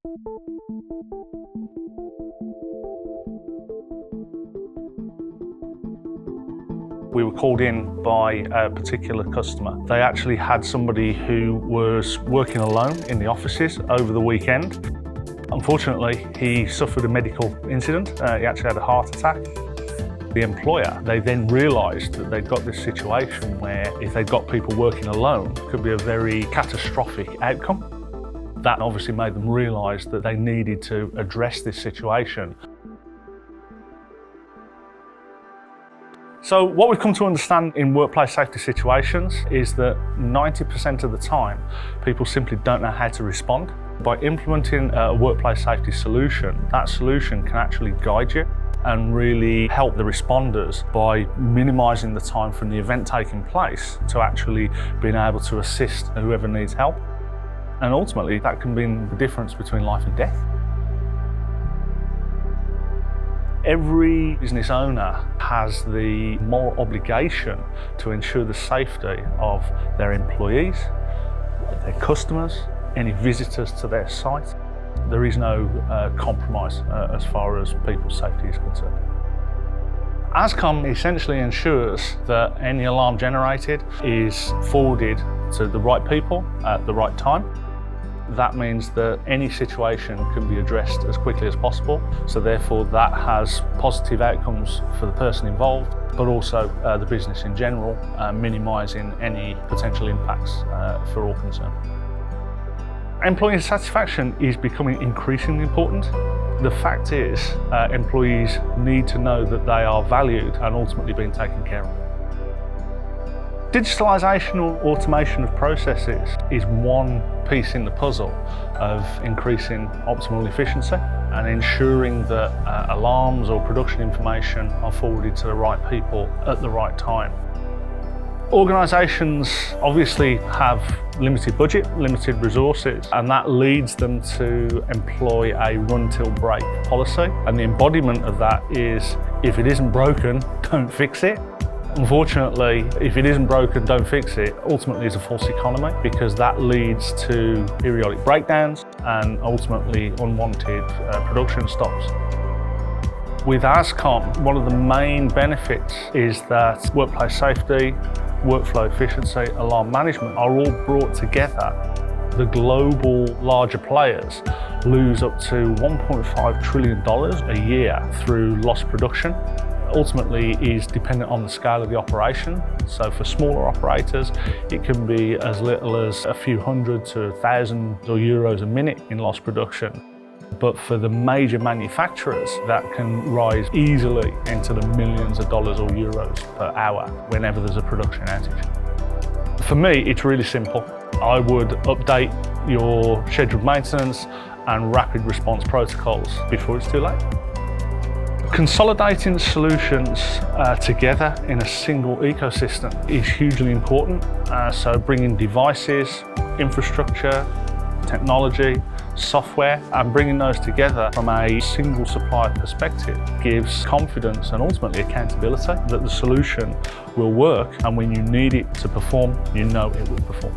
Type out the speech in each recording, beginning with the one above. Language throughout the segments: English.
We were called in by a particular customer. They actually had somebody who was working alone in the offices over the weekend. Unfortunately, he suffered a medical incident. He actually had a heart attack. The employer, they then realised that they'd got this situation where if they'd got people working alone, it could be a very catastrophic outcome. That obviously made them realise that they needed to address this situation. So what we've come to understand in workplace safety situations is that 90% of the time, people simply don't know how to respond. By implementing a workplace safety solution, that solution can actually guide you and really help the responders by minimising the time from the event taking place to actually being able to assist whoever needs help. And ultimately, that can be the difference between life and death. Every business owner has the moral obligation to ensure the safety of their employees, their customers, any visitors to their site. There is no compromise as far as people's safety is concerned. ASCOM essentially ensures that any alarm generated is forwarded to the right people at the right time. That means that any situation can be addressed as quickly as possible. So therefore that has positive outcomes for the person involved, but also the business in general, minimising any potential impacts for all concerned. Employee satisfaction is becoming increasingly important. The fact is, employees need to know that they are valued and ultimately being taken care of. Digitalisation or automation of processes is one piece in the puzzle of increasing optimal efficiency and ensuring that alarms or production information are forwarded to the right people at the right time. Organisations obviously have limited budget, limited resources, and that leads them to employ a run till break policy. And the embodiment of that is, if it isn't broken, don't fix it. Unfortunately, if it isn't broken, don't fix it, ultimately is a false economy, because that leads to periodic breakdowns and ultimately unwanted production stops. With ASCOM, one of the main benefits is that workplace safety, workflow efficiency, alarm management are all brought together. The global larger players lose up to $1.5 trillion a year through lost production. Ultimately is dependent on the scale of the operation. So for smaller operators, it can be as little as a few hundred to thousands of euros a minute in lost production. But for the major manufacturers, that can rise easily into the millions of dollars or euros per hour whenever there's a production outage. For me, it's really simple. I would update your scheduled maintenance and rapid response protocols before it's too late. Consolidating solutions together in a single ecosystem is hugely important. So bringing devices, infrastructure, technology, software, and bringing those together from a single supplier perspective gives confidence and ultimately accountability that the solution will work, and when you need it to perform, you know it will perform.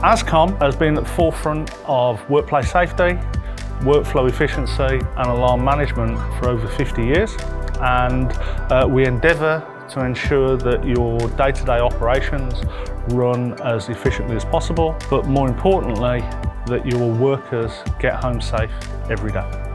ASCOM has been at the forefront of workplace safety, workflow efficiency and alarm management for over 50 years, and we endeavour to ensure that your day-to-day operations run as efficiently as possible, but more importantly, that your workers get home safe every day.